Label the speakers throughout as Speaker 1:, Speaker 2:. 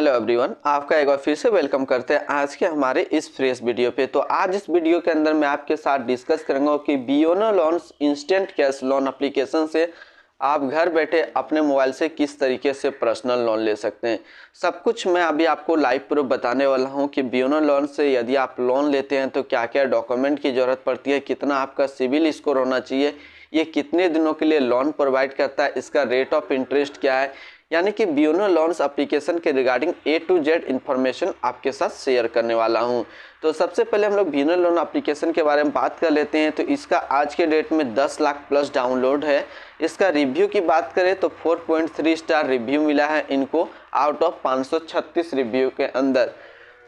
Speaker 1: Hello everyone, आपका एक बार फिर से वेलकम करते हैं आज के हमारे इस फ्रेश वीडियो पे। तो आज इस वीडियो के अंदर मैं आपके साथ डिस्कस करूंगा कि बियोनो loans instant cash loan application से आप घर बैठे अपने मोबाइल से किस तरीके से पर्सनल लोन ले सकते हैं। सब कुछ मैं अभी आपको लाइव प्रूफ बताने वाला हूं कि बियोनो लोन से यदि आप लोन लेते हैं तो क्या क्या डॉक्यूमेंट की ज़रूरत पड़ती है, कितना आपका सिविल स्कोर होना चाहिए, ये कितने दिनों के लिए लोन प्रोवाइड करता है, इसका रेट ऑफ इंटरेस्ट क्या है, यानी कि बियोनो लोन्स एप्लीकेशन के regarding A to Z information आपके साथ शेयर करने वाला हूं। तो सबसे पहले हम लोग बियोनो लोन एप्लीकेशन के बारे में बात कर लेते हैं। तो इसका आज के डेट में 10 लाख प्लस डाउनलोड है। इसका रिव्यू की बात करें तो 4.3 स्टार रिव्यू मिला है इनको आउट ऑफ 536 रिव्यू के अंदर।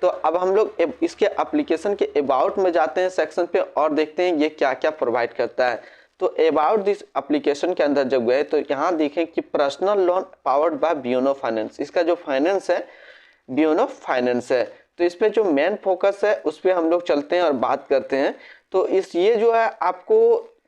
Speaker 1: तो अब हम लोग इसके एप्लीकेशन के अबाउट में जाते हैं सेक्शन पे और देखते हैं ये क्या क्या प्रोवाइड करता है। तो अबाउट दिस एप्लीकेशन के अंदर जब गए तो यहाँ देखें कि पर्सनल लोन पावर्ड बाय बियोनो फाइनेंस, इसका जो फाइनेंस है बियोनो फाइनेंस है। तो इस पे जो मेन फोकस है उस पर हम लोग चलते हैं और बात करते हैं। तो ये जो है आपको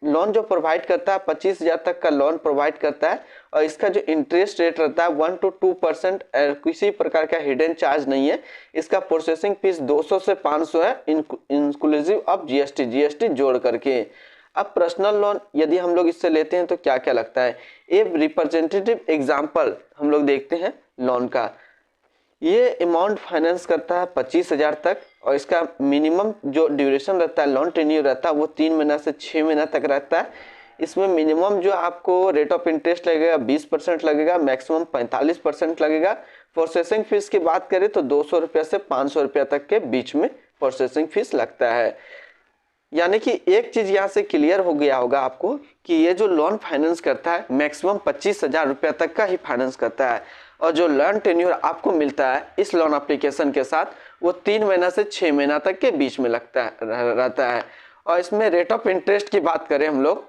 Speaker 1: लोन जो प्रोवाइड करता है 25,000 तक का लोन प्रोवाइड करता है और इसका जो इंटरेस्ट रेट रहता है 1 to 2%। किसी प्रकार का हिडन चार्ज नहीं है। इसका प्रोसेसिंग फीस 200 से 500 है इंक्लूसिव ऑफ जीएसटी जोड़ करके। अब पर्सनल लोन यदि हम लोग इससे लेते हैं तो क्या क्या लगता है, एक रिप्रेजेंटेटिव एग्जांपल हम लोग देखते हैं लोन का। ये अमाउंट फाइनेंस करता है 25,000 तक और इसका मिनिमम जो ड्यूरेशन रहता है लोन टेन्यूर रहता है वो 3 महीना से 6 महीना तक रहता है। इसमें मिनिमम जो आपको रेट ऑफ इंटरेस्ट लगेगा 20% लगेगा, मैक्सिमम 45% लगेगा। प्रोसेसिंग फीस की बात करें तो 200 रुपये से 500 रुपये तक के बीच में प्रोसेसिंग फीस लगता है। यानी कि एक चीज यहाँ से क्लियर हो गया होगा आपको कि ये जो लोन फाइनेंस करता है मैक्सिमम 25,000 रुपये तक का ही फाइनेंस करता है और जो लोन टेन्योर आपको मिलता है इस लोन एप्लीकेशन के साथ वो 3 महीना से 6 महीना तक के बीच में रहता है। और इसमें रेट ऑफ इंटरेस्ट की बात करें हम लोग,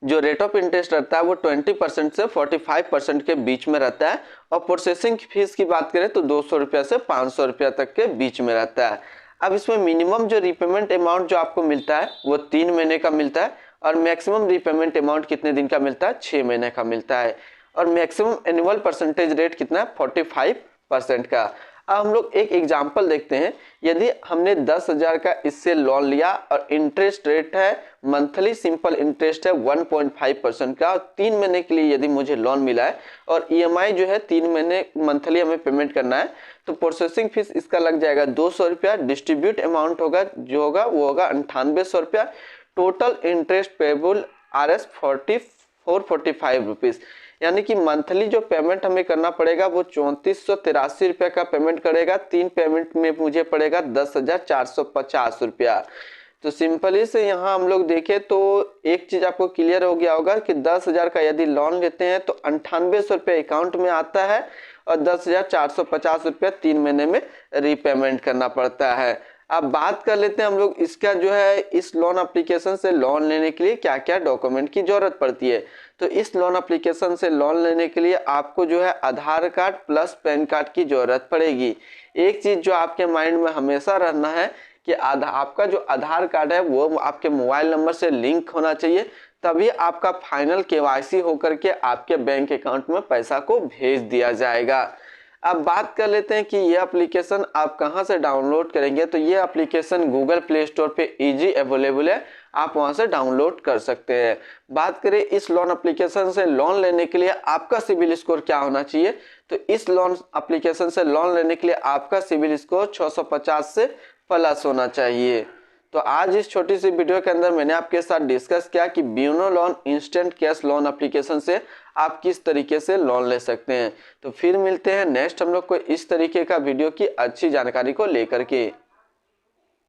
Speaker 1: जो रेट ऑफ इंटरेस्ट रहता है वो 20% से 45% के बीच में रहता है और प्रोसेसिंग फीस की बात करें तो 200 रुपये से 500 रुपये तक के बीच में रहता है। अब इसमें मिनिमम जो रीपेमेंट अमाउंट जो आपको मिलता है वो 3 महीने का मिलता है और मैक्सिमम रीपेमेंट अमाउंट कितने दिन का मिलता है, 6 महीने का मिलता है। और मैक्सिमम एनुअल परसेंटेज रेट कितना है, 45% का। अब हम लोग एक एग्जांपल देखते हैं। यदि हमने 10,000 का इससे लोन लिया और इंटरेस्ट रेट है मंथली सिंपल इंटरेस्ट है 1.5% का और 3 महीने के लिए यदि मुझे लोन मिला है और ईएमआई जो है 3 महीने मंथली हमें पेमेंट करना है तो प्रोसेसिंग फीस इसका लग जाएगा 200 रुपया। डिस्ट्रीब्यूट अमाउंट होगा जो होगा वो होगा 9800 रुपया। Total interest payable RS 445 rupees, यानी कि मंथली जो पेमेंट हमें करना पड़ेगा वो 3483 रुपये का पेमेंट करेगा। 3 पेमेंट में मुझे पड़ेगा 10,450 रुपया। तो सिंपली से यहाँ हम लोग देखें तो एक चीज आपको क्लियर हो गया होगा कि 10,000 का यदि लोन लेते हैं तो 9800 रुपये अकाउंट में आता है और 10,450 रुपये 3 महीने में रीपेमेंट करना पड़ता है। अब बात कर लेते हैं हम लोग इसका जो है इस लोन एप्लीकेशन से लोन लेने के लिए क्या क्या डॉक्यूमेंट की जरूरत पड़ती है। तो इस लोन एप्लीकेशन से लोन लेने के लिए आपको जो है आधार कार्ड प्लस पैन कार्ड की जरूरत पड़ेगी। एक चीज जो आपके माइंड में हमेशा रहना है कि आपका जो आधार कार्ड है वो आपके मोबाइल नंबर से लिंक होना चाहिए, तभी आपका फाइनल KYC होकर के आपके बैंक अकाउंट में पैसा को भेज दिया जाएगा। अब बात कर लेते हैं कि ये एप्लीकेशन आप कहां से डाउनलोड करेंगे। तो ये एप्लीकेशन गूगल प्ले स्टोर पे इजी अवेलेबल है, आप वहां से डाउनलोड कर सकते हैं। बात करें इस लोन एप्लीकेशन से लोन लेने के लिए आपका सिविल स्कोर क्या होना चाहिए। तो इस लोन एप्लीकेशन से लोन लेने के लिए आपका सिविल स्कोर 650 से प्लस होना चाहिए। तो आज इस छोटी सी वीडियो के अंदर मैंने आपके साथ डिस्कस किया कि बियोनो loan instant cash loan application से आप किस तरीके से लोन ले सकते हैं। तो फिर मिलते हैं नेक्स्ट हम लोग को इस तरीके का वीडियो की अच्छी जानकारी को लेकर के।